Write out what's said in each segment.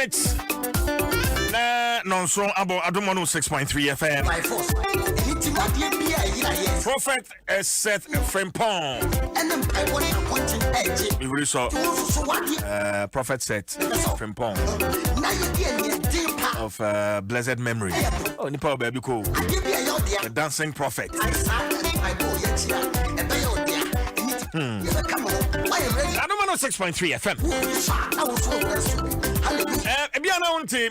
minutes. Non so about Adom 106.3 FM. Prophet Seth Frimpong. We really saw Prophet Seth Frimpong of blessed memory. Oh, Nipa baby cool. The dancing prophet. Adom 106.3 FM.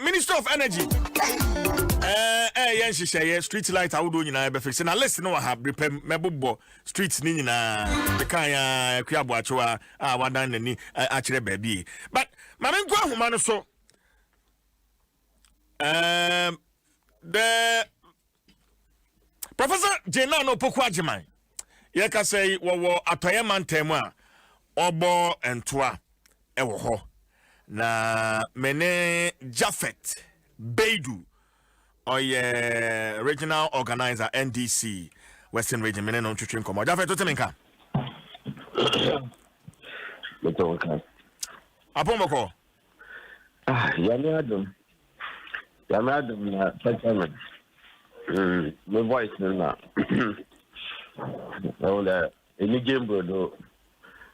Minister of Energy. Yes, she say street light. I would do you know. But now let's know what have repair mebo streets ni na the kaya kuabo achwa wadan ni actually baby. But mama kwa humano so the Professor Jena no pokwa jiman. Ye ka say wo atoye mantemu a obo entoa ewo ho. Na mene Jafet Beidu regional organizer NDC Western Region mene no twetwe nkomo Jafet to temenka Apomoko Yami Adom na Testament my voice na ola eni gembo do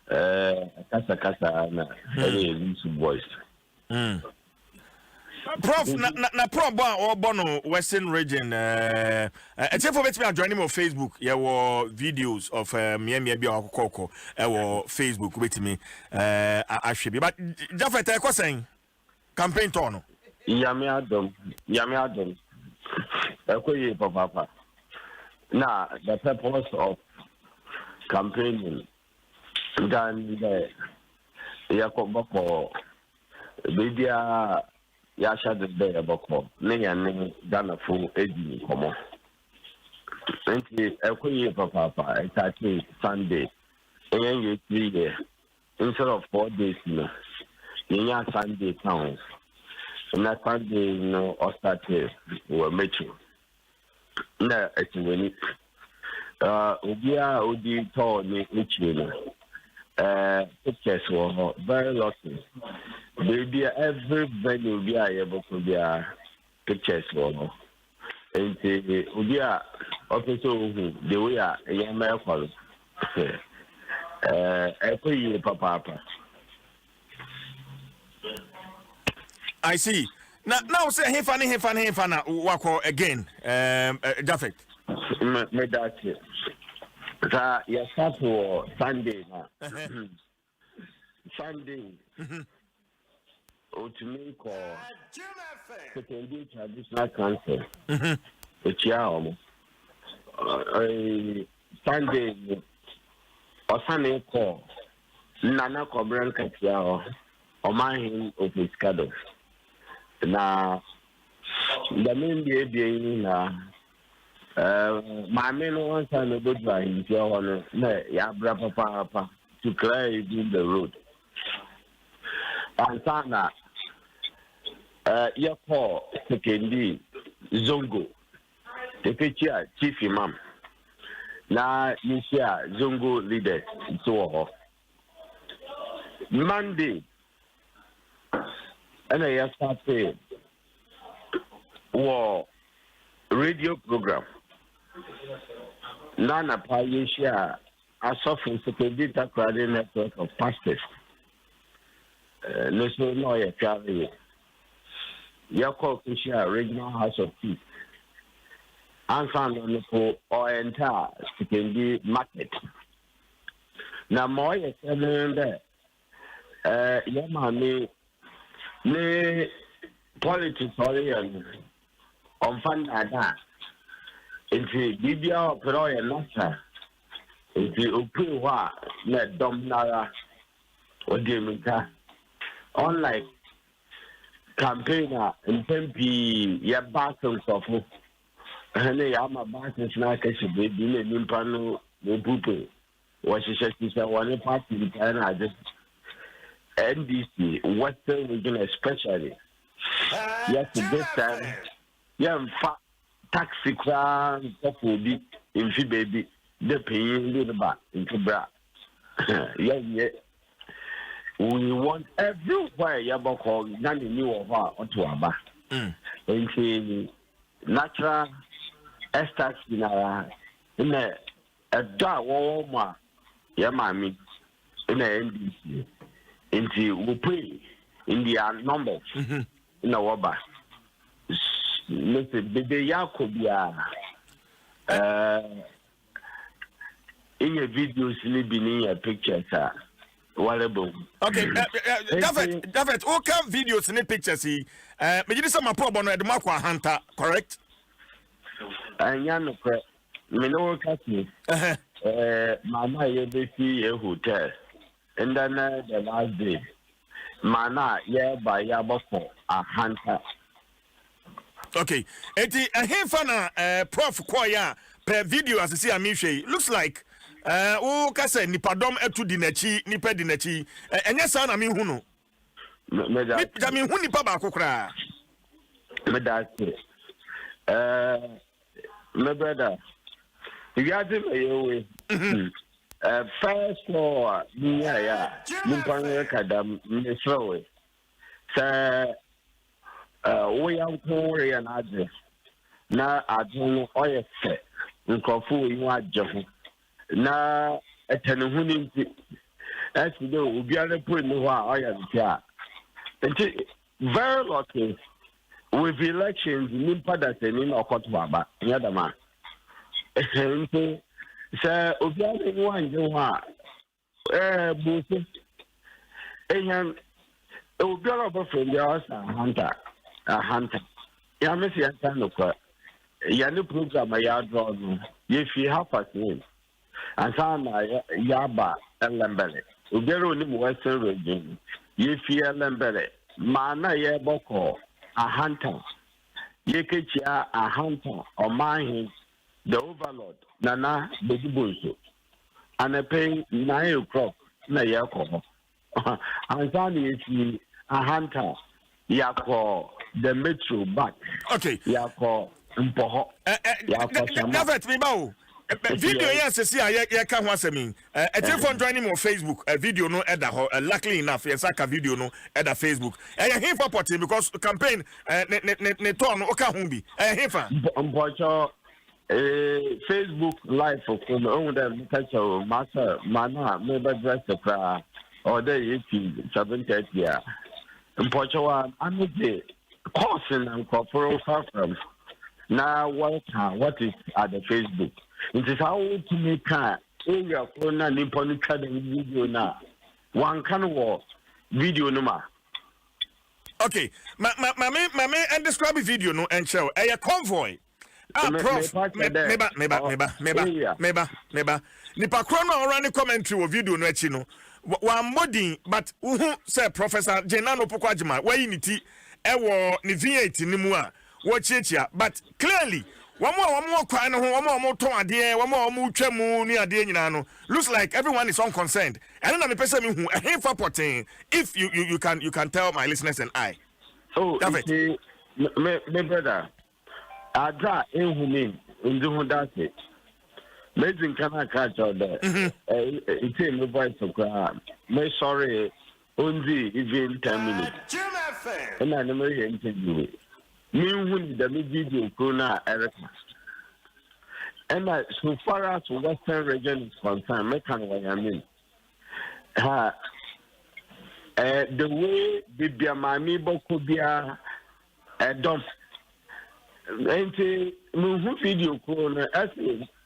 kasa na any voice. Prof na prof or bono Western Region except for me join him on Facebook yeah videos of me bi akoko Facebook with me ahwe but Jafet e saying campaign turn Yami Adom ekoye papa now the purpose of campaigning dan the yakoboko media ya shade the boko ne Ghana fu edi komo enti ekoye papa exactly Sunday ye 3 days instead of 4 days no nya Sunday town na Sunday no ostate we mechi na etiweni obia odi to ni echi no pictures were very lucky. Baby, every venue be able to be pictures were. And the officer the way a young man called every papa. I see. Now say he funny wako again. Jafet. Me that that you start for Sunday now. Sunday. To make or secondary traditional council. It's Sunday or Sunday call. Nana Cobran Katia or mine of his schedule. Now the main day being my main one time a good guy in your ya papa to clear in the road. And Sana your call secondary Zongo the picture chief imam. Now you share Zongo leader so Monday and I start saying war radio program. Nana Payesha, a software secondary network of pastors. No, no, a travel. Yako Kusha, regional house of peace. And found on the entire secondary market. Now, more is there. Yamani, ne politics on fund that. Nti bibia opero ye nasa nti opu wa na dom nara odemika unlike campaigner mpempi ya battles of ene ya ma battles na kashi be bi ne nimpa no opupe wa shisha one party na just NDC Western Region especially yes this time yeah in fact taxi crown be in fi baby the paying the ba into bra yeah we want everywhere Yaboko Nani knew of our Otuaba. And natural extracts in a dark warmer Yamami in a NDC. And we pay in the numbers in our Waba. Listen, the Yakobia in your videos, in your pictures, okay, David, all come videos and pictures. But you did some problem at the Marco Hunter, correct? And Yan, Mino Cassie, Mama, you a hotel, and then the last day, Mana, by Yabako, a hunter. Okay, a hefana, Prof. Koya, per video as I see a Miche, looks like. O kase nipadom etu dinachi nipa dinachi enya sa na me hu no me hu nipa ba kokra me da my brother you got to me first floor ya nipa kadam me slow say we am ko ya na ade na adun oyese nkofu yi wa jehu na etenuhuni as we do we are put in the very lucky with elections nimpa that in okotbaba yadama so obiara ni wan je wa buso eyan obiara bo from the house a hunter ya me see anta no kwa ya ni program ya draw no ye fi half past one and sana yaba elembele ubero ni western region ye fi elembele mana ye boko a hunter ye kechia a hunter o man the overlord nana beduboso and a pay 9 o'clock na ye ko and sana ye fi a hunter yako the metro back okay yako mpoho yako David me bawo video yes see ya ka ho asemi a telephone joining me on Facebook a video no eda ho luckily enough yes aka video no eda Facebook ya him for porting because campaign ne turn o ka ho bi him fa mpocho Facebook live for on the catch master mana me be dress pra or the 7:30 ya mpocho wa amije course and corporate from now what is at the Facebook. It is how to make area corona nippon video na one can walk video no ma. Okay, my and describe the video no and show a convoy. Prof, meba. Nipa krono around commentary or video no chino. One modin, but say Professor Jenano Pokwajima, where you need ewo ni V8 ni mua. Watch it ya, but clearly. One more crying, one more ton idea, one more tremu near the no. Looks like everyone is unconcerned. And then I'm a person who a him for potting. If you can tell my listeners and I. Oh, my brother. I draw in who mean in the that's it. Amazing can I catch out there? It's in the voice of God. My sorry, only even 10 minutes. And I never interview it. Me who the video corona Erica. And so far as Western region is concerned, me can what I mean. The way Bibia Mami Bokobia Adom Nsem video corona as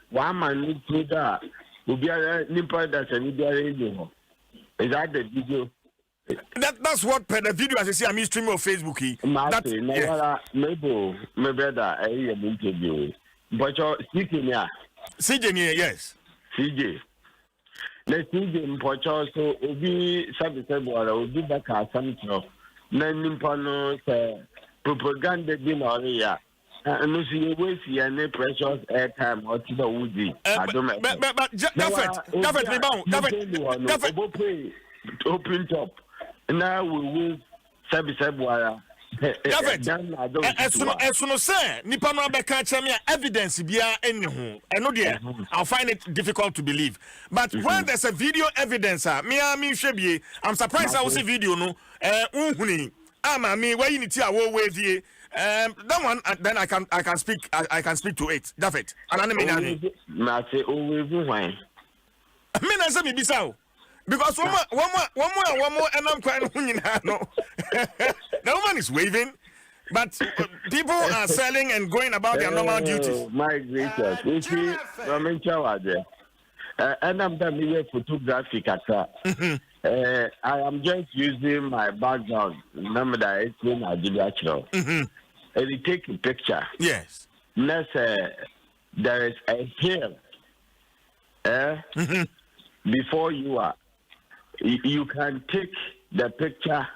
one man need that will be a nimpa that's a video. Is that the video? That's what per the video as I see I'm streaming on Facebook. Maybe my brother I hear interview. But you're speaking here. CJ, yes. CJ. Let's see the Pocho so Obi Sabisabuara will be back at something. Nanimpano propaganda dinner. And you see, we see any precious airtime or to the Woody. I don't know. But David, open top. Now we will Sabisabuara. David, as soon as say, Nippon Abeka evidence be any I'll find it difficult to believe. But when there's a video evidence, I'm surprised I will see video no. Me where you need to way that one then I can speak to it. David, and I mean say why. I say me bisa. Because one more, and I'm crying. No, the woman is waving, but people are selling and going about their normal duties. My gracious, you see, and I'm done photographic at I am just using my background. Remember that it's in Nigeria, and you take a picture. Yes. Let's there is a hill. Before you are. You can take the picture,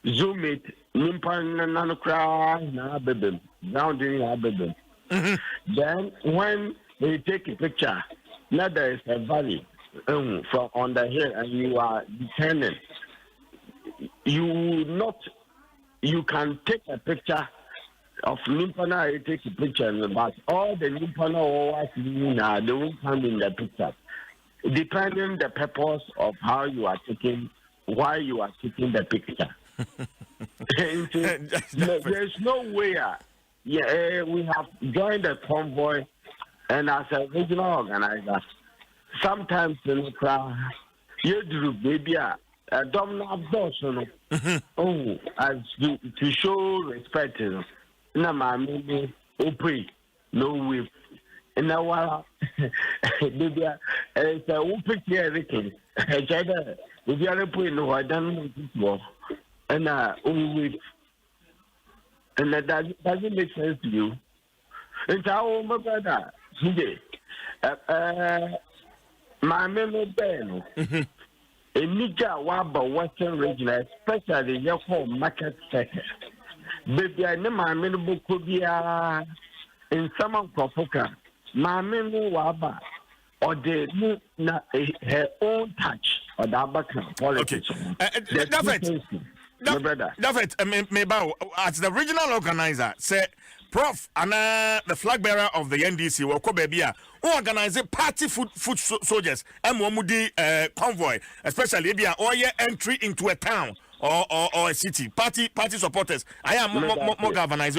zoom it, then when you take a picture, now there is a valley from on the hill and you are descending. You can take a picture of Nimpana, you take a picture, but all the Nimpana they won't come in the picture. Depending the purpose of how you are taking, why you are taking the picture. There's no way. We have joined the convoy, and as a regional organizer, sometimes in the crowd, you do maybe Adom 106.3. As to show respect. No way. And now, while it's a whooping everything, we are putting no identity, and that doesn't make sense to you. It's our my brother. My memory, Ben, in Nika Waba Western region, especially your home market sector. Baby, I know my memory could be in some of Profoca. My memory waba or the her own touch or the Abakan politics. David, as the regional organizer, say Prof and the flag bearer of the NDC, who organize party foot soldiers, and convoy, especially if you are entry into a town or a city. Party supporters. I am more galvanized.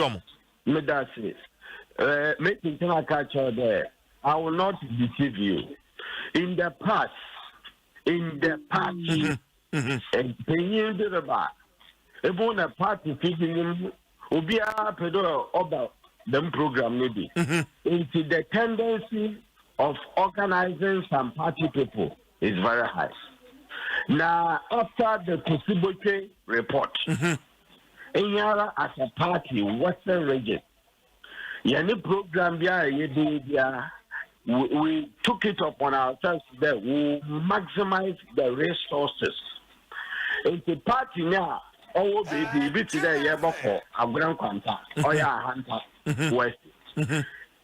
Making culture there, I will not deceive you. In the past, and paying the bar, even a party feeding will be a pedo about them program maybe. Into the tendency of organizing some party people is very high. Now, after the possibility report, Enyara as a party, Western region. Any program we took it upon ourselves that we maximize the resources. In the party now, all baby today for a grand contact or hunter west.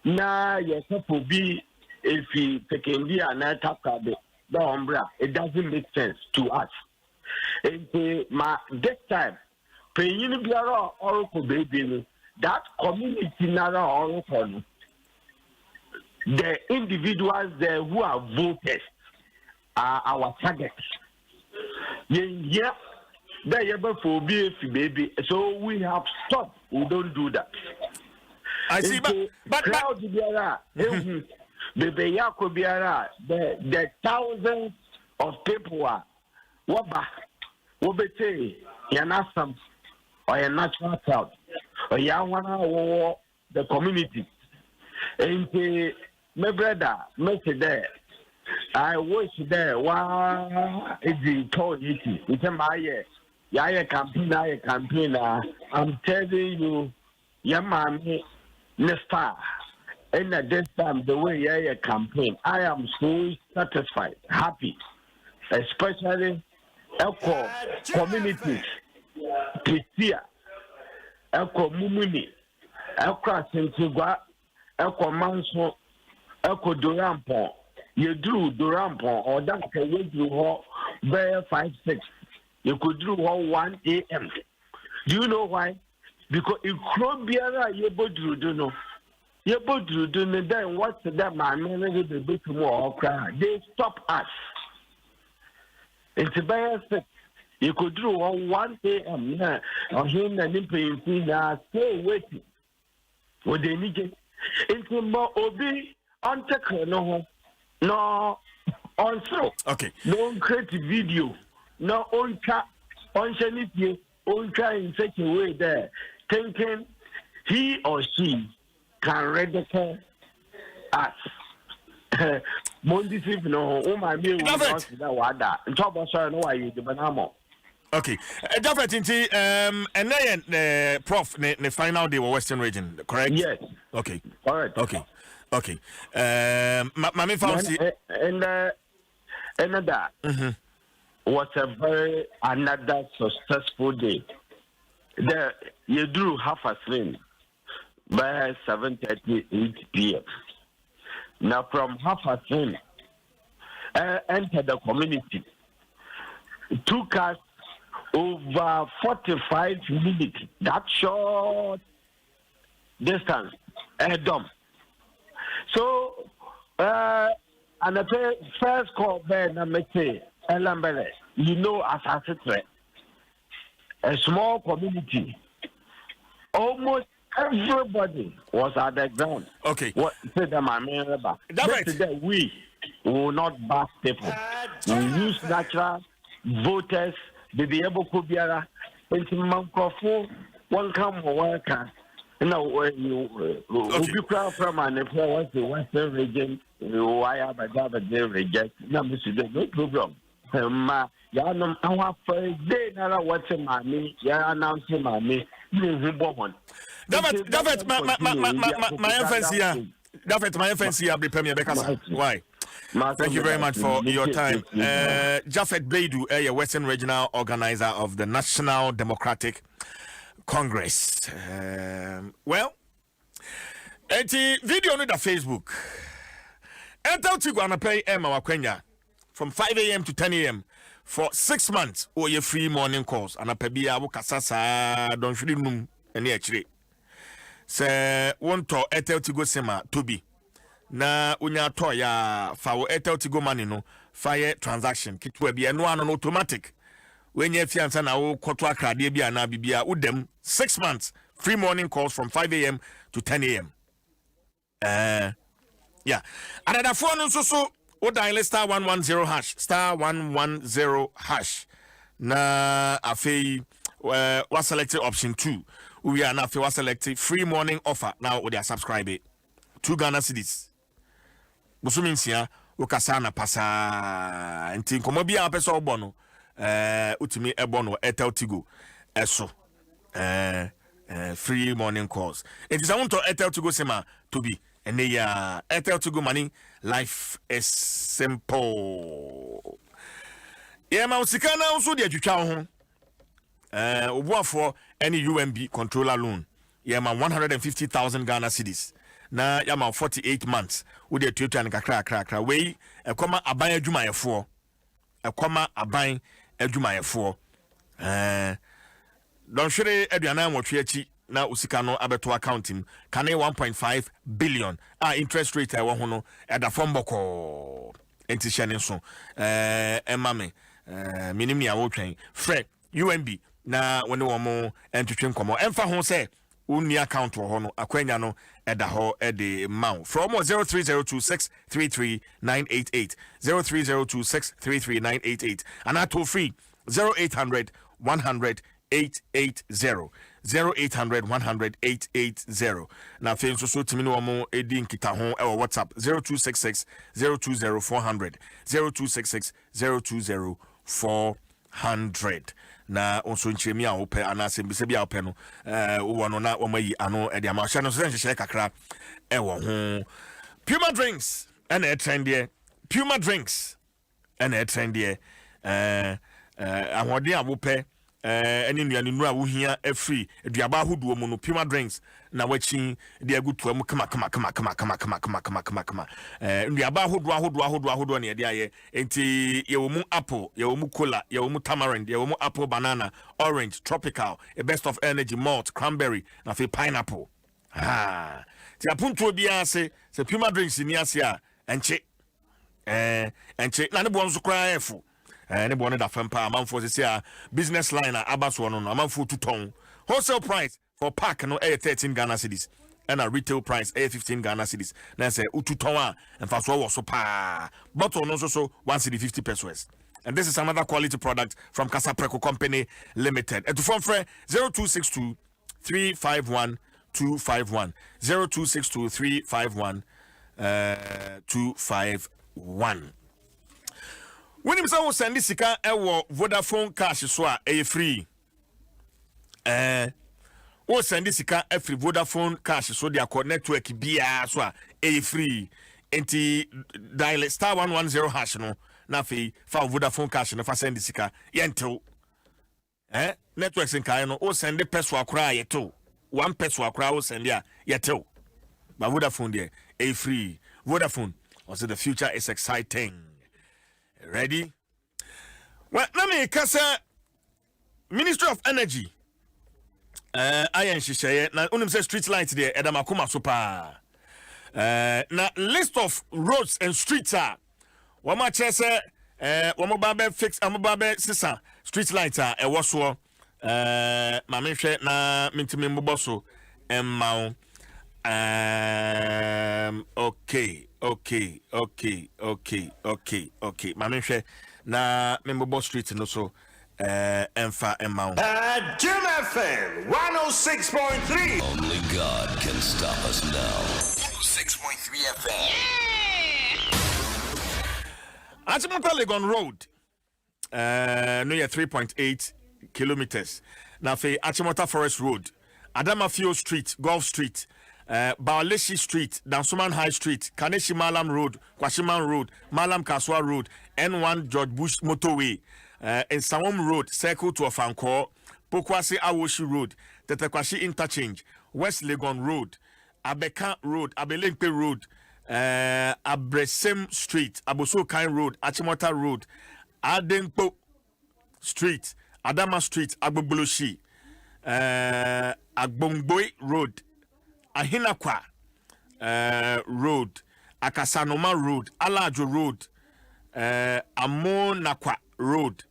Now yes, for be if he take India and attack the umbrella, it doesn't make sense to us. In my this time, paying Biara or baby. That community now the individuals there who are voters are our targets. Yeah, they ever for baby. So we have stopped. We don't do that. I see, but crowd the thousands of people are Wobete Yanasam or a natural crowd. Yawana the community. And my brother, Mr. There, I wish there was the told it. It's a my campaign. I'm telling you, Yamami, Nesta, and at this time, the way I campaign, I am so satisfied, happy, especially Elko communities, Christia. Elko Mumuni, Elko Sentigua, Elko Manso, Elko Durampo, you drew Durampo, or that you drew her 5-6. You could drew her 1 a.m. Do you know why? because ikrobiara yebodrudu no then what's that man the bit more cry they stop us. It's a you could do on 1 a.m. now or him and him now stay waiting what they need it into more obi on no on so okay no create video no on chat on chanity on try in such a way there thinking he or she can ridicule us. Monday no, oh my dear, okay, definitely. And then Prof, the final day of Western Region, correct? Yes. Okay. Correct. Okay. Mami found another was a very another successful day. There you drew half a swing by 7:38 p.m. Now from half a swing, enter the community. It took us over 45 minutes. That short distance, Adom. So, and the first call then I say, Elambele, you know, as I said, a small community, almost everybody was at the ground. Okay. What said the man? That we will not back people. We use natural voters. Be able to be able to mancofu one come worker. Now, when you crowd from an employer the Western region, why have a reject? No problem. Our first day, now what's in my me? Yeah, announcing my me. David, my offense here. David, my offense here. Be premier Bekasa. Why? Thank you very much for your time. Japheth Beidu, a Western Regional Organizer of the National Democratic Congress. Well, the video on the Facebook. Enter to go and pay Emma Wakwenya from 5 a.m. to 10 a.m. for 6 months or your free morning calls. And a pebia wukasasa don't really know any actually. Se want to etel to go sema to be. Na unya to ya fa wo etel to go money no fire transaction kitwe bia no an automatic when you fiansa na wo kwoto akrade bia na bibia udem 6 months free morning calls from 5 a.m. to 10 a.m. Yeah, another phone so o dial star 110 hash star 110 hash na afei we select option 2 we are now we select free morning offer now we are subscribe 2 Ghana cedis Busuminsia, Ukasana pasa, and think Komobia Peso Bono, Utimi Ebono, Etel Tigo, Eso, free morning calls. It is I want to Etel Tigo Sema to be, and they are Etel Tigo money. Life is simple. Yeah, Mausikana also the Juchao for any UMB controller loan. Yeah, 150,000 Ghana cedis. Na yama 48 months with the tutor and kakra way a comma aban adwumayefo a comma aban adwumayefo don hwere aduana nwotwe achi na usika no abeto accounting kane 1.5 billion interest rate I ho no e da form boko enti hye so emame minim ya wotwen frɛ UMB na woni wo mo entwetwe nkomo emfa ho sɛ unni account ho no akwanya no eda ho ede mount from 0302633988 0302633988 and at toll free 0800 100 880 0800 100 880 na fe nso so timi no mo edi nkita ho e WhatsApp 0266 020 400 0266 020 400 na onso nchemi a ope anase mbise bia ope no wo no na omayi ano e dia ma hye no so nhye kakra e wo ho Puma drinks and a trend there Puma drinks and a trend there ahode a wope ɛne nnuane nu a wohia afiri aduaba ahodoɔ mu no Puma drinks na wachi de agu to mu kama nduaba ahodoɔ ne de ayɛ enti yɛwɔ mu apple yɛwɔ mu cola yɛwɔ mu tamarind yɛwɔ mu apple banana orange tropical a best of energy malt cranberry na fe pineapple ti apunto bia se Puma drinks ni ase a enche na ne bo nso kra efu ne bo ne da fampa amanfo se a business line abaso no amanfo tuton wholesale price for pack no 13 Ghana cedis and a retail price 15 Ghana cedis na say ututon a emfa so wo so pa bottle no so 1 cedi 50 pesos. And this is another quality product from Casapreco Company Limited. And to phone for 0262 351 251 0262 351 251. When you say send this sika Vodafone cash so a free. O send this sika free Vodafone cash so their network bia so a free. Enti dial *110 hash no na fi fa Vodafone cash no fa send this sika yento. Networks in kai no o send the peso akra yeto. 1 peso akra o send ya yeto. But Vodafone there a free. Vodafone also the future is exciting. Ready? Well, let me kasa Ministry of Energy. Ayan shishaye na unim say street lights there Adom akoma super. Na list of roads and streets are wama chese wama babe fix amababe sisa street lights are e woso ma menhwe na mintimi mboboso emma okay. Ma menhwe na membo street no so emfa emma Adom FM 106.3. Only God can stop us now. 106.3 FM. Achimota Legon Road no 3.8 kilometers. Na fe Achimota Forest Road, Adamafio Street, Gulf Street, Baaleshi Street, Dansuman High Street, Kaneshi Malam Road, Kwashiman Road, Malam Kaswa Road, N1 George Bush Motorway, and Sawom Road, Circle to Ofanko, Pokwasi Awoshi Road, Tetekwashi Interchange, West Legon Road, Abeka Road, Abelempe Road, Abresem Street, Abosokai Road, Achimota Road, Adenpo Street, Adama Street, Agboboloshi, Agbongboy Road, Ahinakwa Road, Akasanoma Road, Alajo Road, Amonakwa Road,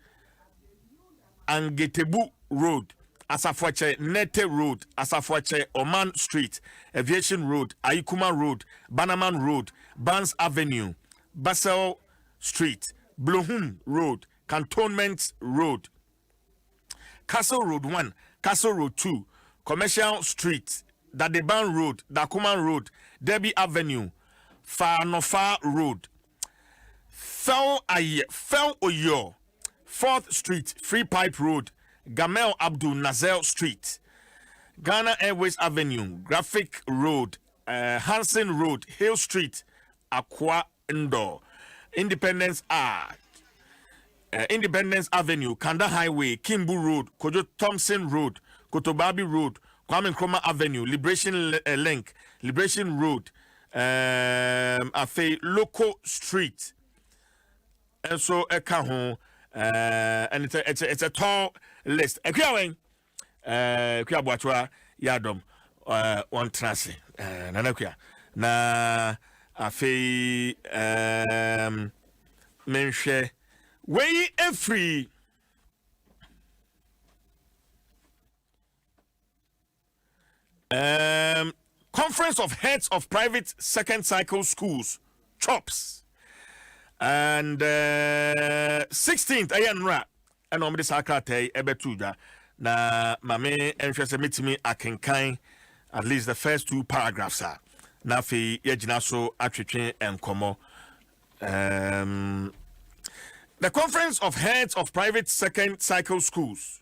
Angetebu Road, Asafwache Nete Road, Asafwache Oman Street, Aviation Road, Aikuma Road, Banaman Road, Barnes Avenue, Basel Street, Blohum Road, Cantonment Road, Castle Road 1, Castle Road 2, Commercial Street, Dadeban Road, Dakuman Road, Debbie Avenue, Fanofa Road, Fel Oyo, 4th Street, Free Pipe Road, Gamel Abdul Nazel Street, Ghana Airways Avenue, Graphic Road, Hansen Road, Hill Street, Aqua Indoor, Independence Avenue, Kanda Highway, Kimbu Road, Kojo Thompson Road, Kotobabi Road, Kwame Nkrumah Avenue, Liberation Link, Liberation Road, Afe Loco Street, and so Ekaho, and it's a tall list. Ekwiawen, Kwiabwatwa Yadom, one trance, Nanakia, na Afe Menche, way free. Conference of Heads of Private Second Cycle Schools, CHOPS, and 16th ayanra and omde sakate ebetuja na mame enhwese metimi akenkan at least the first 2 paragraphs are na fe yegina so atwetwe enkomo. The Conference of Heads of Private Second Cycle Schools.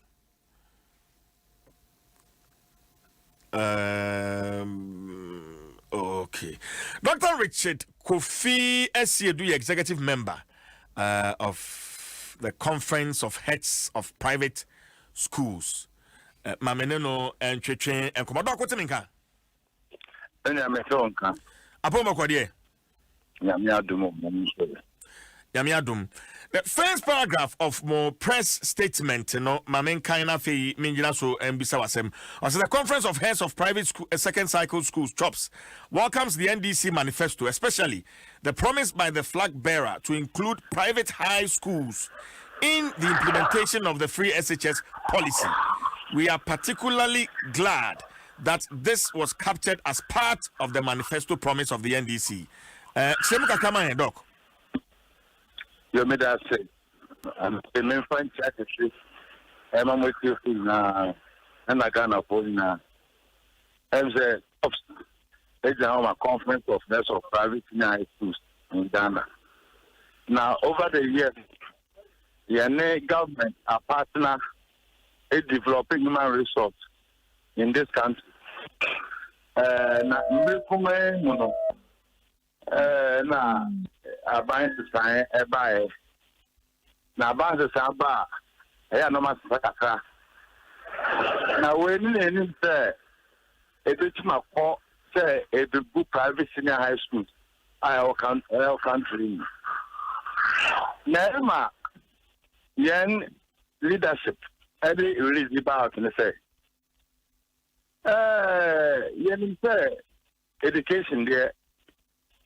Okay. Dr. Richard Kofi Esiedu, executive member of the Conference of Heads of Private schools. Mameneno and Chechen and Commodore Cotaminka. And I'm a phone. Upon Maquadier. Yamiadum. Yamiadum. The first paragraph of more press statement, Mamen Kaina Fe Minjinaso and Bisawasem, also the Conference of Heads of Private School, Second Cycle Schools, CHOPS, welcomes the NDC manifesto, especially the promise by the flag bearer to include private high schools in the implementation of the free SHS policy. We are particularly glad that this was captured as part of the manifesto promise of the NDC. Semuka Kama and Doc. You made us say, I'm the main French secretary. I'm with you now, and I can't afford now. I'm the conference of heads of private high schools in Ghana. Now, over the years, the government, a partner, is developing human resource in this country. Abang sesae ebae na abang sesae ba eya no masaka na we ni enim say ebetima ko say ebebu private senior high school our country na ma yen leadership every release about and say yen say education there.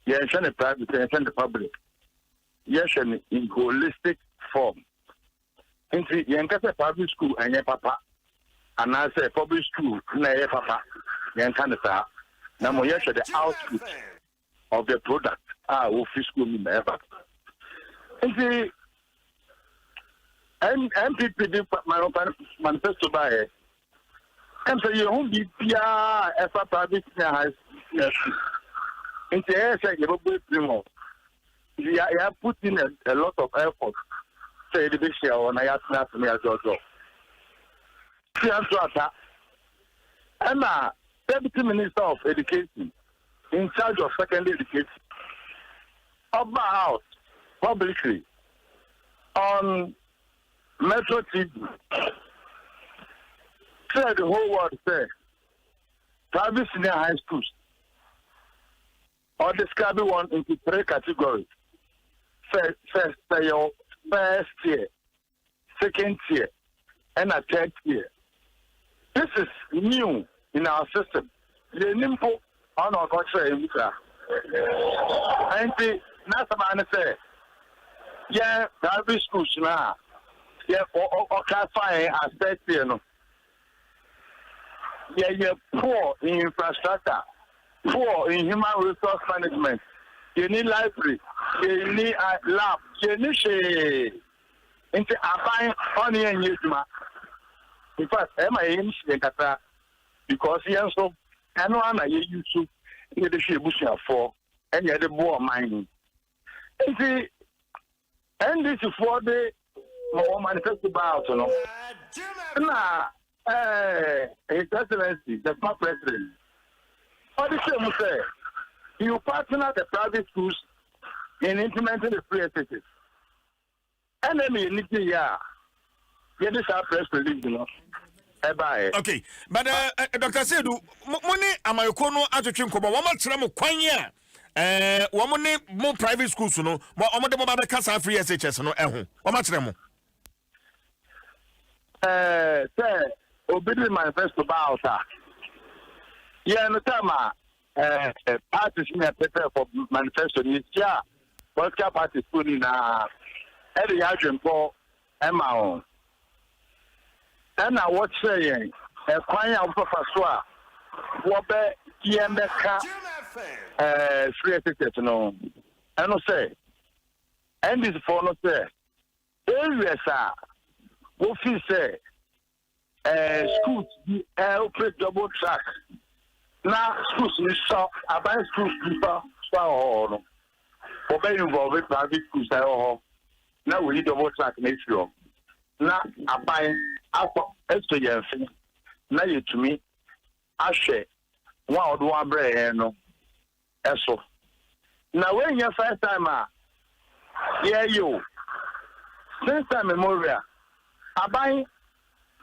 Yes, and the private and the public. Yes, and in holistic form. Into Yankasa public school and your papa, and I say public school, and papa, Yankasa. Now, yes, the output of the product, office school in ever. And the MPP did my own manifesto by it. And so you won't be PR, private high school. In the air, you have put in a lot of effort. Say the big share on I asked me as well. Emma, Deputy Minister of Education, in charge of secondary education, about publicly on Metro TV, said the whole world say private senior high schools. Or describe one into three categories. First year, second year, and a third year. This is new in our system. The NIMPO on our culture in Mika. And the Nasaman say, yeah, private schools now. Yeah, or classify as third year. Yeah, you're poor in infrastructure. Poor in human resource management. You need library. You need a lab. You need shade. Into applying honey and yusma. In fact, MIA because he also and one I used to get the ship for and yet the board mining. And this is for the more manifesto about now. His Excellency, the President. What the same say? You partner the private schools in implementing the free SHS. And then you need to get this press release, Okay, but Dr. Sedu, money amayokono atwetwe nkobo wo makyere mo kwanya wo mo ne mo private schools no mo de mo ba ka sa free SHS no eho wo makyere mo say obedi manifesto ba ota. Yeah, no time parties me prepare for manifesto ni tia political parties kuni na every agent for Emma. And I watch saying a kwanya of so a wo be yemeka free ticket no. And no say and this for no say areas are wo feel say schools be operate double track. Now schools ni so about schools so no. Obey involve private schools now we need double track next year. Now abai akọ eto yenfi na yetumi ahwe wa odo abrɛ no eso na when your first time yeah you since time memorial abai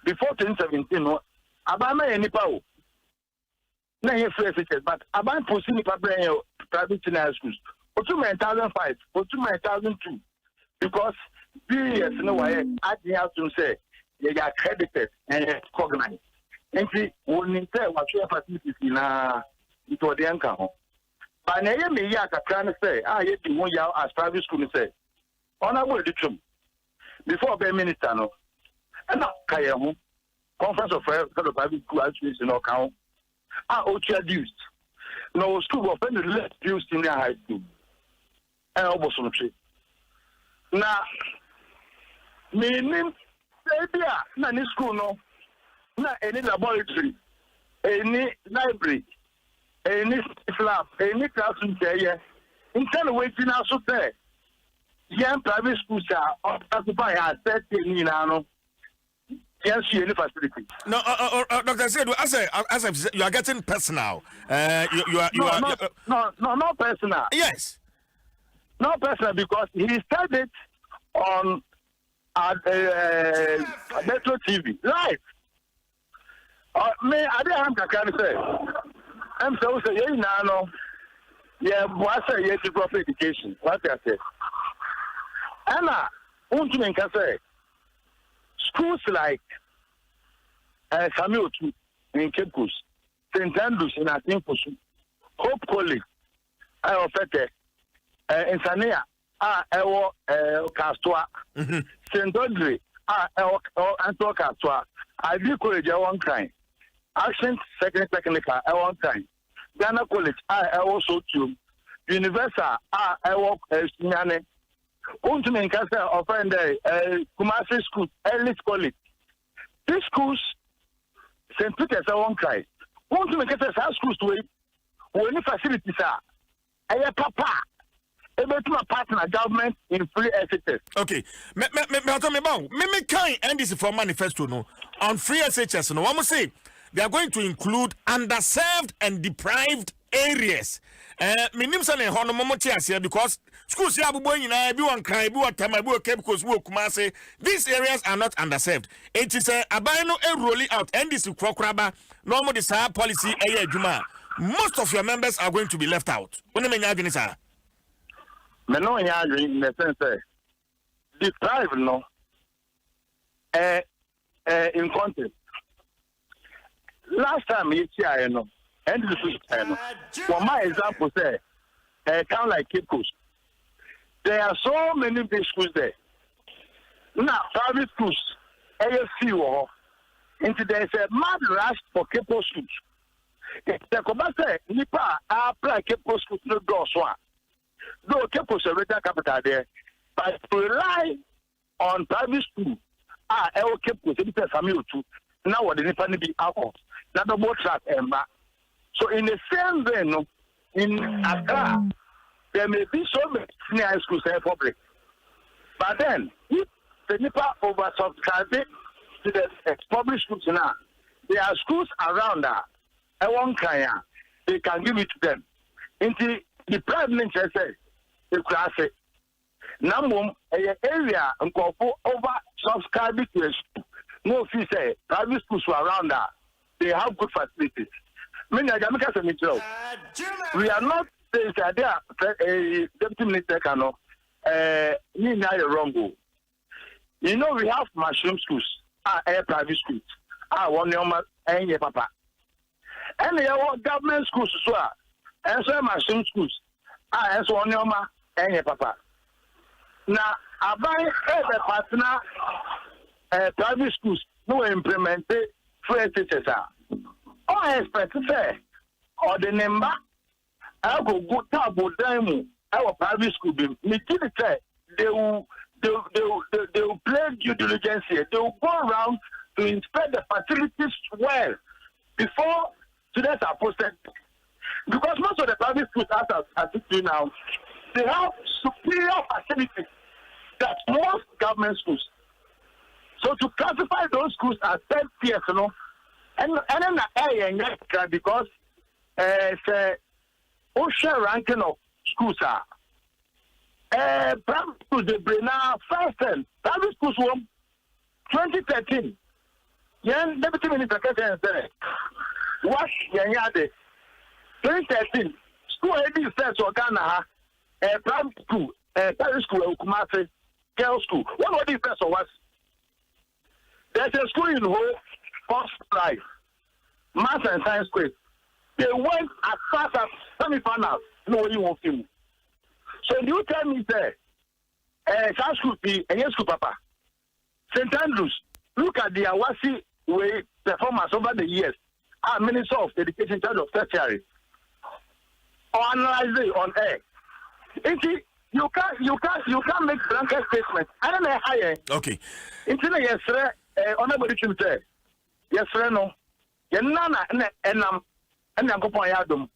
before 2017 no abama any power na here free SHS but aban pursue nipa brain private schools for 2005 for 2002 because years no why I have to say they are accredited and recognized and see when you say what your facilities na it was the anchor but na ye me ya kakra say ye di 1 year as private school say honorable ditrum before be minister no and now kayahu conference of private school association no count introduced no school of any less used in high school and almost now meaning na any school no na any laboratory any library any lab any classroom there instead of waiting also there young private schools are occupy as 13 no yes any facility no Dr. Said as you are getting personal you are not personal yes not personal because he started on Metro TV live me I didn't have to say I'm so say you know yeah what say yes proper education what I say Anna untu can say schools like Samuel in Cape Coast, St. Andrews in Atimposu, Hope College, I offered in Sania, Ewo Castua, St. Audrey, Anto Castua, I do college at one time, Action Second Technical at one time, Ghana College, I also too, Universal, I work as Sinyane, Untumen can say offend Kumasi School, Ellis College. These schools, St. Peter's at one time. Want to make us schools to it. When facilities are, I papa, able to partner government in free SHS. Okay, me kind and this is for manifesto no on free SHS no. One say they are going to include underserved and deprived areas. Minim sa ne hono momote ase because schools here abubo nyina bi wan kan bi watama bi Cape Coast bi Kumase. These areas are not underserved. It is aban no rolling out and this krokraba normal this policy adwuma. Most of your members are going to be left out. Oni menya adwene sa. Me no nya adwene in the sense deprived no in context. Last time you see I know and this is for my example say town like Cape Coast. There are so many big schools there. Now private schools, AFC or into there is a mad rush for Cape Coast schools. The commander Nipa apply Cape Coast schools no door swan. Though Cape Coast is a regional capital there, but to rely on private school, Cape Coast it is family too. Now what the Nipa be out. Now the boat track and back. So in the same way, no, in Accra, there may be so many senior high schools in public. But then, if the NIPA oversubscribe to the public schools now, there are schools around that, they can give it to them. Into the private minister says, the class Namum, area and over subscribing to a school. No fee say, private schools around that, they have good facilities. We are not saying that they are deputy minister cannot wrong. You know, we have mushroom schools, private schools, one year papa. And there are government schools as well, and so mushroom schools, and so one year papa. Now, I buy the partner private schools no implemented free teachers. I expect to say, or the number, I will go to them. Our private school, they will play due diligence here. They will go around to inspect the facilities well before students are posted. Because most of the private schools, as I see now, they have superior facilities that most government schools. So to classify those schools as third tier, you know. And then the area because it's ocean ranking of schools are private schools they bring now first and private schools 2013 Yan deputy minister can say, what Yanyade 2013 school AD says or Ghana, a private school, a private school, Kumasi, girls' school. What is that or what? There's a school in Ho, First Life, Math and Science Quiz. They went as fast as semi-finals. No, you won't film. So you tell me, sir, South School, and yes, school, Papa. St. Andrews, look at the Awasi way performance over the years. Our Minister of Education in charge of tertiary. Or analyze it on air. You can't make blanket statements. I don't know how. Okay. It's yes, sir. Honorable Richard said, yes, sir, no. Yanana and I'm going Adom.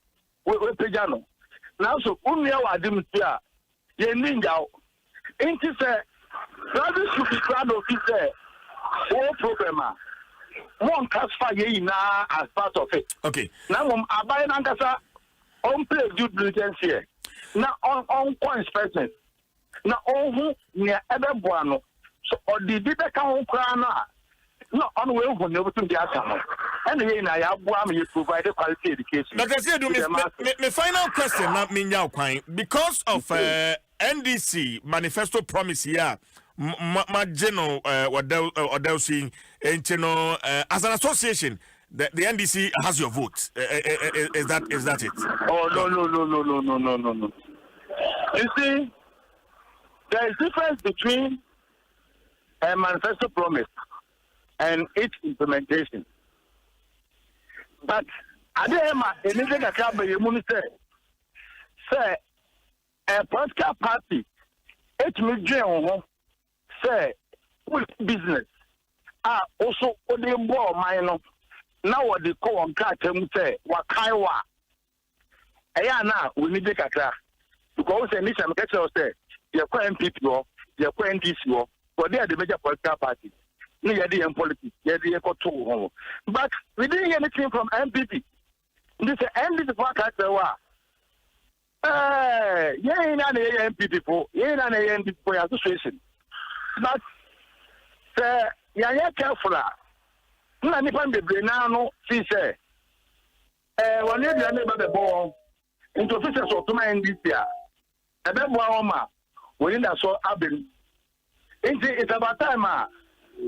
We Pejano. Now, so Unia Adim Tia, Yeninga. Ain't it, sir? Brothers should be proud of it, all programmer. One classify ye now as part of it. Okay. Now, I buy an answer on play due diligence here. Now, on coin specimen. Now, on who near Ebebuano. So, or the data count crana. No, on way when you to the outcome. And here I have one you provide quality education. But I said, my final question, not me now, because of NDC manifesto promise here. My general, what they'll see, as an association, the NDC has your vote. Is that it? Oh no. You see, there is difference between a manifesto promise and its implementation. But Adema, anything that can be say a political party, it will general say business. Also, the more minor. Now, what they call on cat, say, Wakaiwa. Ayana, we need the kaka. Because the mission catcher say, you're quite MPP, you're quite NDC, but they are the major political party. No, you're the politics, you're the eco two. But we didn't hear anything from MPP. This is NDC for Catcher. Yeah, in an MPP for, yeah, in an MPP for association. But, sir, you're careful. No, I can't be now. See, say, when you're the ball into officers of Toma in this year, and then Wama, when that's so happened. It's about time.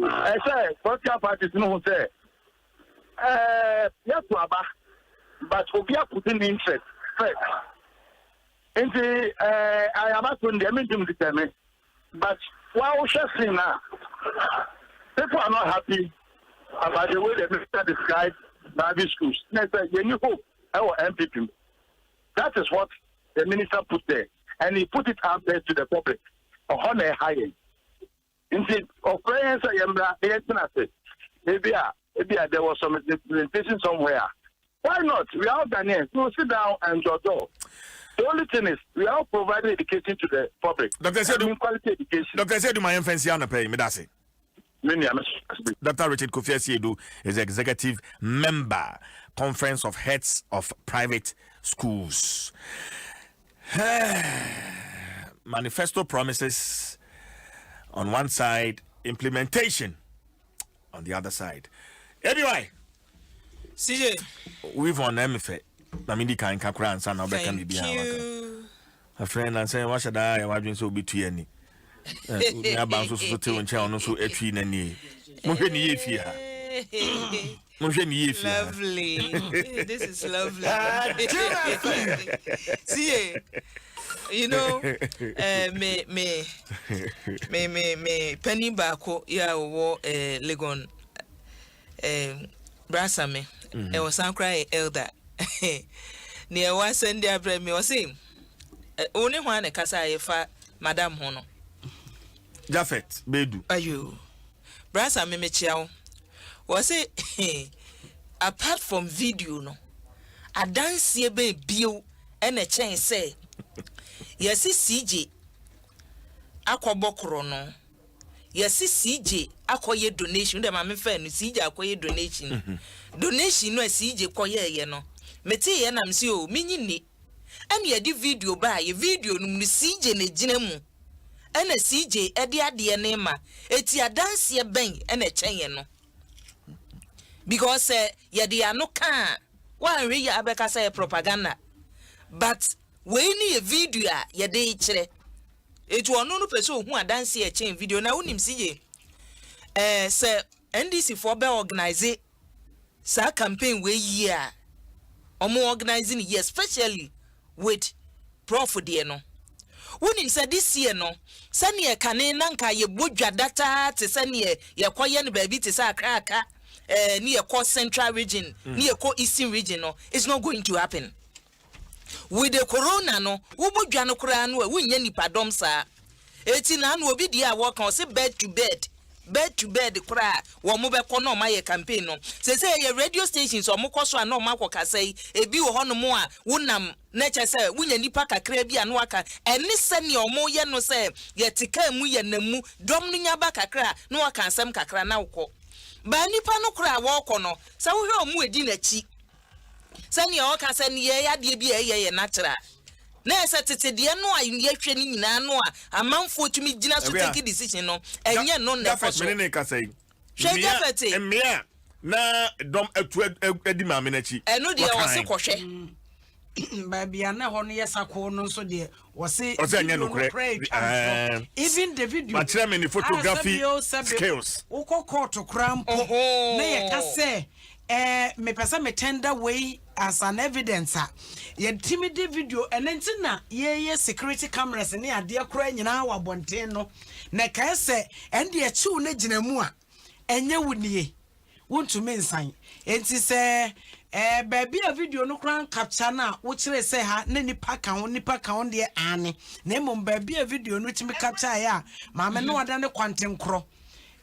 I say, political parties no say, yes, but we are putting interest first. I am not going to determine, but what we shall see now, people are not happy about the way the minister described private schools. Next, you hope our MPP. That is what the minister put there, and he put it out there to the public. On a high end. Instead of prayers, maybe there was some implementation somewhere. Why not? We are all Ghanaians. So sit down and judge. The only thing is, we are providing education to the public. Dr. Sedu, quality education. Dr. Sedu, my emphasis on the pay, me that's it. Dr. Richard Kofi Asiedu is executive member, Conference of Heads of Private Schools. Manifesto promises on one side, implementation on the other side. Anyway, CJ, we've on MFA. I mean, the kind of crowns and now become the behind. A friend and saying, what should I imagine so be to any? I bounce so to and channel so a tree and ye. Lovely. This is lovely. See, you know, me penny bako ya wo Legon Brasame. I was crying elder. Near one Sunday after me was saying only one a casa fa Madame Hono. Jaffet, Bedu. Are you Brasame Mechiao? Was it apart from video no? A dance ye be bill and a chain say. Yes, CJ Aquabokro no. Yes, CJ acquire donation. The mammy fan, CJ acquire donation. Donation no CJ koye ye no. Mete ye nam si o minyi and ye di video by ye video no CJ ne jinemu. And a CJ edi ade ne ma. Eti a dance ye ben and a chain no. because ye de ano kan wan we ya abeka say propaganda but we ni a video ye de kire etu ono no pese ohun adanse e chen video na unim siye say NDC for be organize sa campaign we year omo organizing year especially with prof de no unim say this year no sane e kane nanka ye bodwa data te sane ye koye no ba bi te sa kraka ni ye ko central region ni ye ko eastern region no it's not going to happen with the corona no wo bodwa no kura no wunya nipa dom sa eti na no obi dia wo kan say bed to bed kura wo mo be ko no ma ye campaign no say ye radio stations o mo koso an no ma kwaka say ebi wo hono mo a wonam na che say wunya nipa kakra bi anu aka eni sane o mo ye no say ye tika mu ye namu dom no nya ba kakra no aka ansem kakra na wo ba nipa no kura wo ko no say wo hwe o mu edi na chi sane o ka sane ye ya de bi ye natural na ese tete de no a ye hwe ni nyina no a amanfo tumi gina so take decision no enye no na first me ne ka say hwe gafete emia na dom atu edi ma me na chi eno de o se kohwe ba bia na ho no yesako no so de o se enye no kure even the video but tell me the photography skills ukoko to crampo na ye ka say me pesa me tender way as an evidence ye timid video enentina ye security cameras ne ade akora nyina wa bonten no na ka se ende ye chiu na gina mu a enye wunie wontumi nsan enti se baby a video no kran capture na wo kire se ha na nipa kan de ane na mom baby a video no timi capture ya ma me no wada ne kwanten kro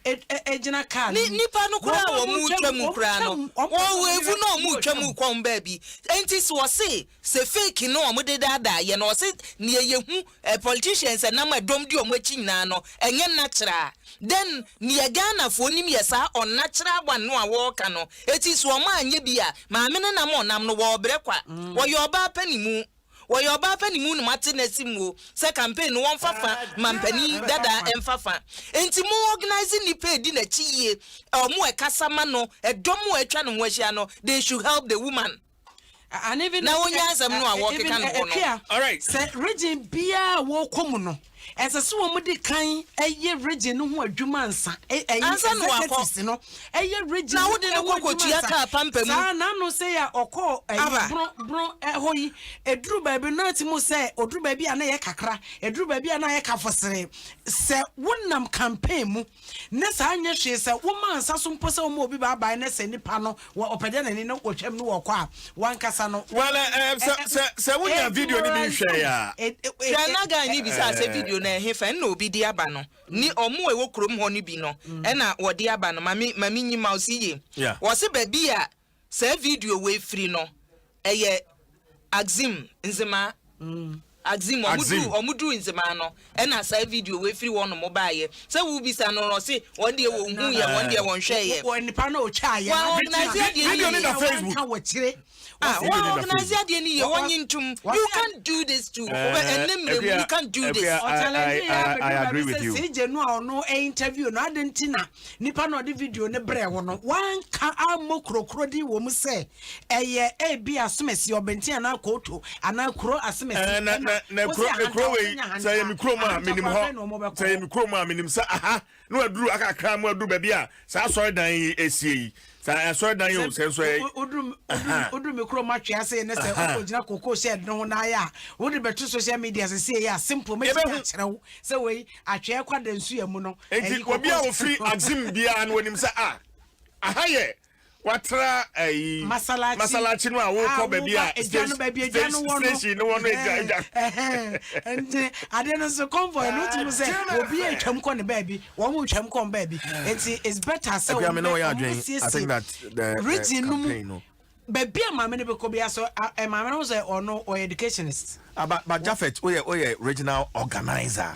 ejina kan nipa no kura wo mu twam kura no wo wevu no mu twam kwon baby enti so se fake no o mu de dada ye no se ne ye hu politicians na ma dom di o mu achi nyina no enye natural then ne Ghana fo nim ye sa on natural one no a wo ka no eti so o ma anye bia ma me na mo nam no wo brekwa wo ye oba panimu wo yo ba pani mu no mate na simu se campaign no wonfafa mampani dada emfafa enti mu organizing ni pay di na chiye mu ekasama no edomu etwa no hwahia no they should help the woman and even na wonya asem no a wo keka no all right se region bia wo komu no ese so wo di kan eye region no ho adwuma nsa executives no eye region na wo de no kokotua ka pampa mu sa na no say ya okọ bro hoyi eduru baabi na ti mu say oduru baabi ana ye kakra eduru baabi ana ye kafosere se wonnam campaign mu na sa anya hwe se wo mansa so mpo se wo mo obi ba ba na se nipa no wo opede na ni no kwotwam no wo kwa wan kasa no well se wonya video ni bi hwe ya na ga ni bi sa se video na hefa na obi di aba no ni omo ewo krom ho ni bi no e na wo di aba no mami nyima osiye wo se ba bi a se video we free no eye Adom Nsem Adom omudu Nsem no e na sa video we free one mo ba ye se wo bi sa no no se won de wo hu ye won de won hwe ye won nipa na o cha ye video ni na Facebook ka wo kire organize you can't do this too. You can't do this. I agree with you. CJ no interview no adentina nipa no the video ne bre wo no wan ka amokrokro di wo mu se eye bi asomesi obenti ana koto ana kro asomesi na kro we say mi kro ma minim ho say mi kro ma minim sa aha no aduru akakra mu aduru ba bia sa sorry dan esie sa sorry dan yo say so odru me kro matwe ase ne se ogina koko shed no na ya wo de betu social media se se ya simple me kyerɛw se we atwe kwa da nsu ya mu no enti obi a wo free Adom bia na wonim sa aha ye watra masalachi no a wo ko ba bia station no wono eja enti ade no so convoy no tu say obi atwam ko ne baby wo mo twam ko baby enti it's better say I think that the region baby mama ne be ko bia so mama no say ono or educationist but Japheth we regional organizer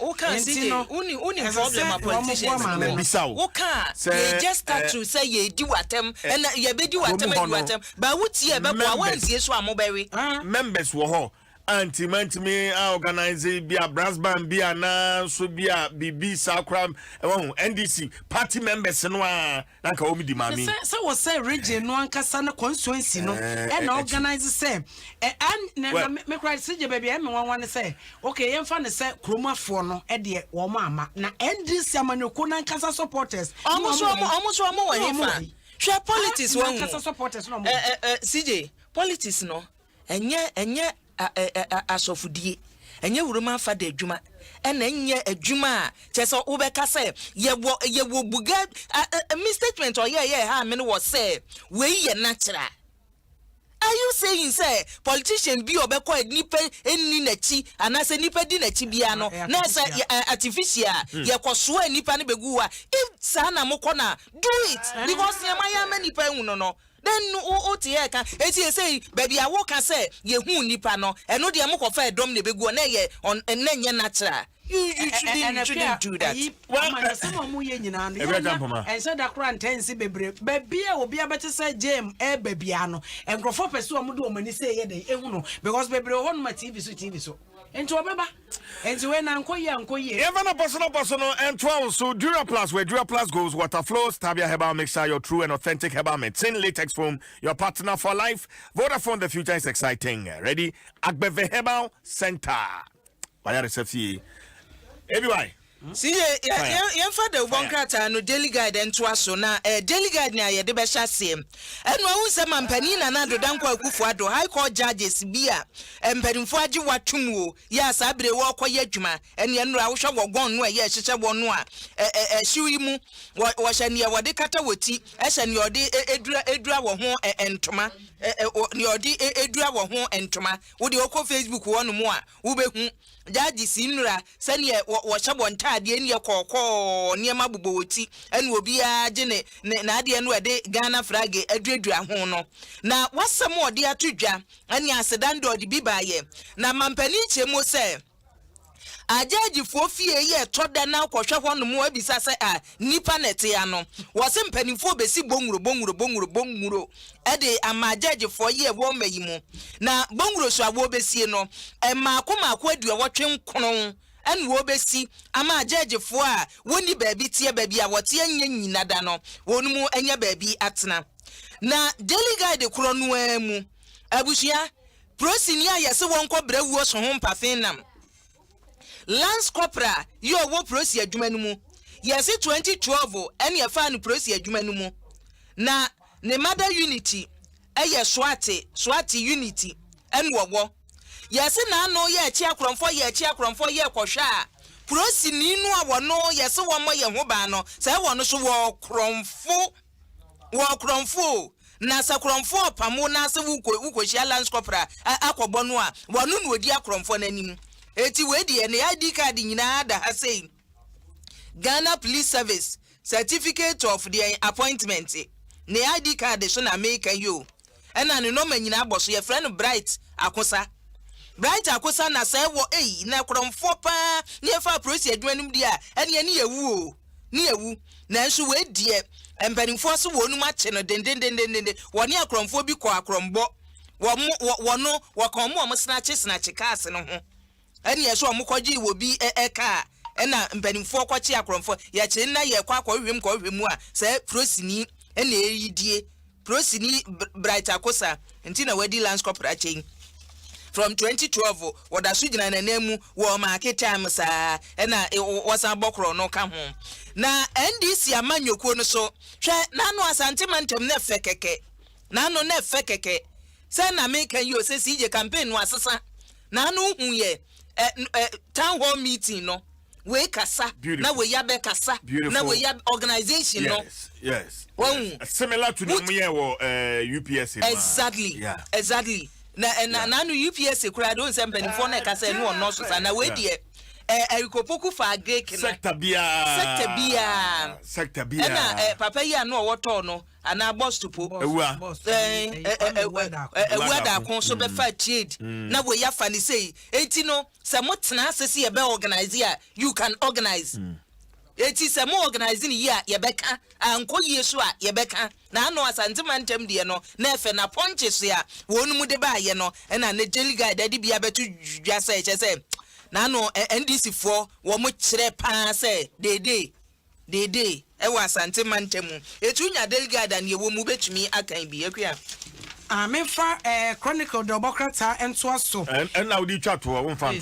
okay see uni problem a politician okay just start to say ye di watem and ye be di watem but what ye be kwa wan tie so amobewe members wo ho anti-mentally organize be a brass band, be a na so be a BB Sakram, NDC party members and one like Omidi Mami. So was say region one Cassana constituency no and organize the same. And me cry see baby one say, okay, I'm fan say Kroma for no Eddie or Mama. Now NDC Amanokuna Casa supporters. Almost one more. Share politics one supporters no more. CJ, politics no. Enye asofudie enye wuruma fa de adwuma enye adwuma cheso ubeka say ye wo buga misstatement or ha me no was say we ye natural. Are you saying say politician bi obeko nipa enni nachi anase nipa di nachi bia no na say artificial ye koso nipa ne beguwa if sana mokona do it because ye maya many pa hu no then o tie ka eti say baby I work can say ye hu nipa no eno de am ko fa dom ne beguo na ye on na nye natural. You shouldn't do that. Well, some of you nyina and so that crime tensi bebre baby obi abete say jam babyano and grofo peso amudo omani say ye dey ehunu because bebre on my TV so enti obeba enti we na nkoye even a personal and 12 so Dura Plus where Dura Plus goes water flows Tabia Herbal mixture your true and authentic herbal medicine latex foam your partner for life. Vodafone, the future is exciting. Ready? Agbeve Herbal Center. Why everybody. See, your father won't no daily guide and Dwaso na daily guide na ye de be hya sem. Eno awu se mampani na na dodanko akufuado high court judges bia empanimfo age watum o ya sabre wo koye adwuma ene eno a wo hwa wogon no ye hyehye wono a hyiwi mu wo hya ne wo de kata woti hya ne ode edura wo ho entoma ne ode edura wo ho entoma wo de okọ Facebook wono mu a wo behu jaji sinura sani wo hyebo ntaade ne kokko niema bobowoti ene obi a gene na ade no ede Ghana flag aduadua ho no na wasem ode atodwa ene asedando ode bibaye na mampani chemo se ajaji fofie ye toda na kwhwe ho no mu abisa se nipa nete ya no wose mpanimfo besi bonwuro ede amajaji fo ye wo mayimu na bonwuro so abo besie no maako adua wotwe nkron ene wo besi amajaji fo a woni baabi tie baabi a wote anya nyina da no wonu anya baabi atena na daily guide kro no amu abusia prosinia yese wonko brawuo so ho mpafen nam Lance Corporal yo wo prosi adwuma no mu yesi 2012 ene ya fa no prosi adwuma no mu na ne mother unity eye swati unity ene wo yesi na no ye echi akromfo ye kohwa a prosi ni nu a wono yesi wo mo ye ho ba no sai wono so wo kromfo na sakromfo pamo na se wukohia Lance Corporal akobọ no a wono no odi akromfo nanim eti we die ne ID card nyina da ha say Ghana Police Service certificate of the appointment ne ID card so na make you ena ne no manyina aboso ye friend Bright Akosa na say wo na kromfo pa ne fa procedure adwanim dia ene ne yewu na nso we die empanimfo so wonu ma che no dendendendende woni akromfo bi kọ akrombo wono wakomo omsnache cars no ho ene yeso omukọji wo bi eka ena mpanimfo kwachi akromfo ya che na ye kwa hwem a say prosini ene eyidie prosini Bright Akosa ntina wadi Lance Corporal chain from 2012 wada so gina na nemu wo market time sa ena wasa bokro no ka ho na NDC amanyokuo no so hwe nanu asantemantam na fekeke nanu na fekeke say na make you say CJ campaign no asesa nanu hu ye town hall meeting no we kasa na we yabe kasa na we yab organization no yes similar to the year UPS exactly na no UPS kura don say mpanimfo na kasa no no so na we die erikopoku fa agrek na sector bia na papa ya no woto no ana boss to po ewuada kon so be fa trade na we ya fa ni say enti no se motena asese ye be organize ya you can organize eti se mo organizing yi a ye beka anko yi so a ye beka na no asante mantem de no na efe na ponches ya wonu mu de ba ye no na na jeli guy dadi bia betu dwa se che se na no NDC for wo mo kire pa se dede e wa asante mantem etu nya delegate na ye wo mu betumi akan bi akua mefa chronicle the obokrata ento aso and now the chat to one fan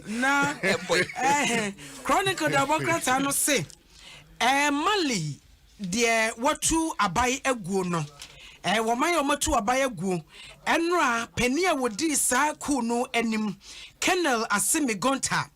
na chronicle the obokrata no say Mali de watu abai eguo no woman yo matu abai eguo enra penia wodi sa ku no anim Colonel Asimi Gonta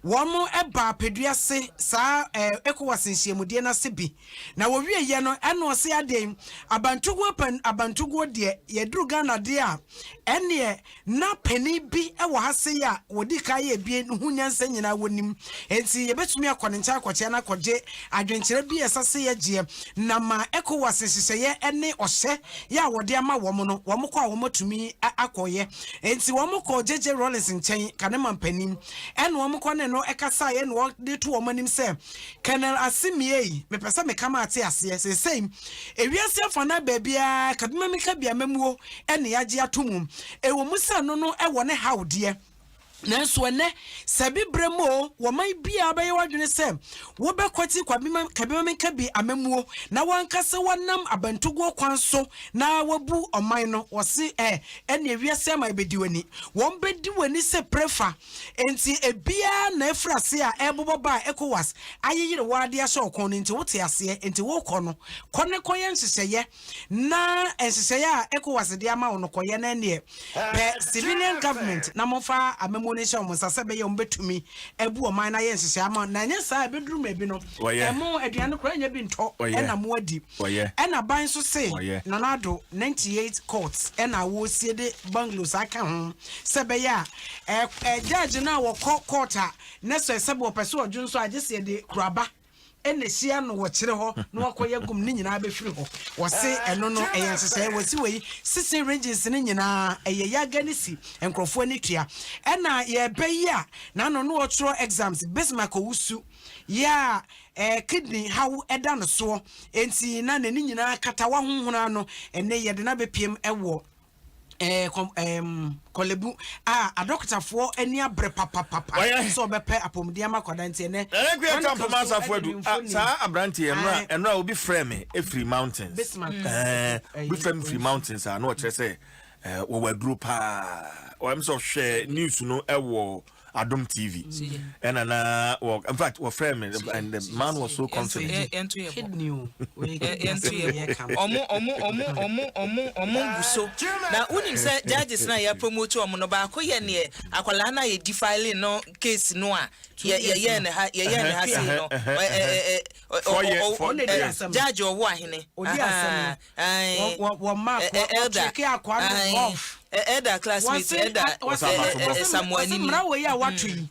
Wamo eba peduase sa ECOWAS nhyiamudie na se bi na wo wie ye no eno se ade abantugo de yeduru Ghana de a ene na pani bi ewo hase ya wodi kai ebie hunyansa nyina wonim enti yebetumi akone ncha akwache na akwaje adwenkyere bi esase ye gie na ma ECOWAS hyehyeye ene ohye ya wode ama womo no womo kwa womo tumi akoye enti womo ko jeje Rollins nchen kanema mpanim ene womo kwa ne no ekasa ye no de to womanim se Colonel Asimi me pesa me kama ate ase same ewiase afana baabia kaduma me ka bia mamuo ene yage atomum ewo musa no no ewo ne hawde nanso ene sabi bremo woman bia abaye wadwene se wo bekwati kabima menka bi amamuo na wankase wonam abantugo kwanso na wabu oman no wose ene ewiase ma ebediwani won bediwani se prefa enti ebia na efrase a ebobo ba ECOWAS ayeyire wade ahye okon enti wote ase enti wo kono kone koye nhyehyeye na nhyehyeye a ECOWAS de ama wo koye na ne pe civilian government na mofa amamuo ne sha omusase be ye ombetumi ebu oman na ye nhyehyeye ama na nya sa beduru mabi no emo aduane kora nya bi nto ena mo adi ena ban so se nanado 98 courts ena wo sie de bungalows aka ho se be ya judge na wo court a ne so se be opese odwun so agese de kuraba ene hia no wo kire ho na wakoye gum ni nyina be firi ho wo se eno no eyenhyehyeye wo si wei sisi ranges ni nyina eyeya ganisi enkrofo ani tua ena ye be ya na no no tro exams Bismarck owusu ya kidney how eda no so enti na ni nyina kata wa honhona no ene ye de na be piem ewo kolebu a doctor for any abre papa so be pe apomdia makoda nti ene ekwe tampo masa foadu sa abranti enra obi frame every mountains be frame free mountains na o kire say wo wadru pa o am so share news no ewo Adom TV and in fact we frame and the man was so confident buso na unim say judges na ya promote omo no ba ko ye ne akwala na ye defile no case no a ye ne ha say no judge owo ahene odi asem wo ma ko check akwa off Eda classmate Eda Samuani mrawo ya watu yi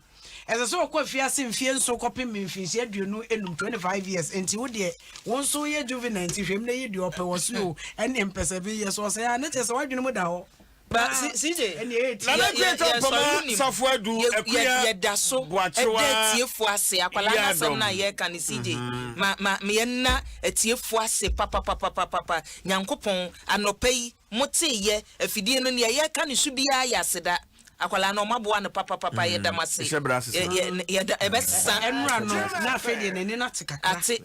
ese so kwa fiase mfie nso kopem mfie aduonu enum 25 years enti wo de won so ye juvenile enti hwem na ye de ope wo so ene mpese bi ye so say na chese wadwene mu da ho ba CJ na na kweta poma safoadu akuya ye da so etiefu ase akwala na sam na ye kan CJ ma me na etiefu ase papa nyankopon anopai motiye afidie no ne ye kan su bia ya aseda akwala na omabo no papa ye damase ye da ebesa enra no na afedie ne ni na tikaka ate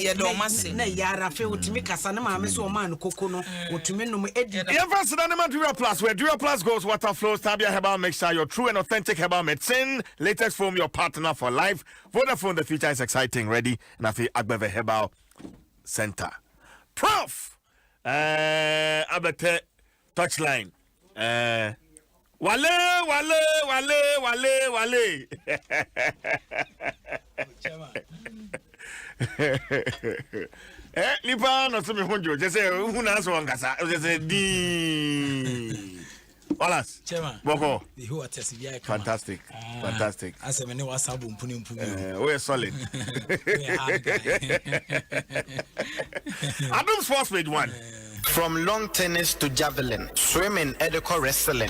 ye do mase na yara fe otimi kasa na maame so o man koko no otimi no edi ye first na ma Dura Plus where Dura Plus goes water flows Tabia herbal mixture your true and authentic herbal medicine latest foam your partner for life Vodafone the future is exciting ready na fi Agbeve Herbal Center Prof abete touchline wale lipa no so me honjo je say hu na so ngasa je say di Wallace Chema boko the who attest via fantastic as me ne wasabu mpuni we solid Adom Sports page 1 From long tennis to javelin, swimming, edical wrestling,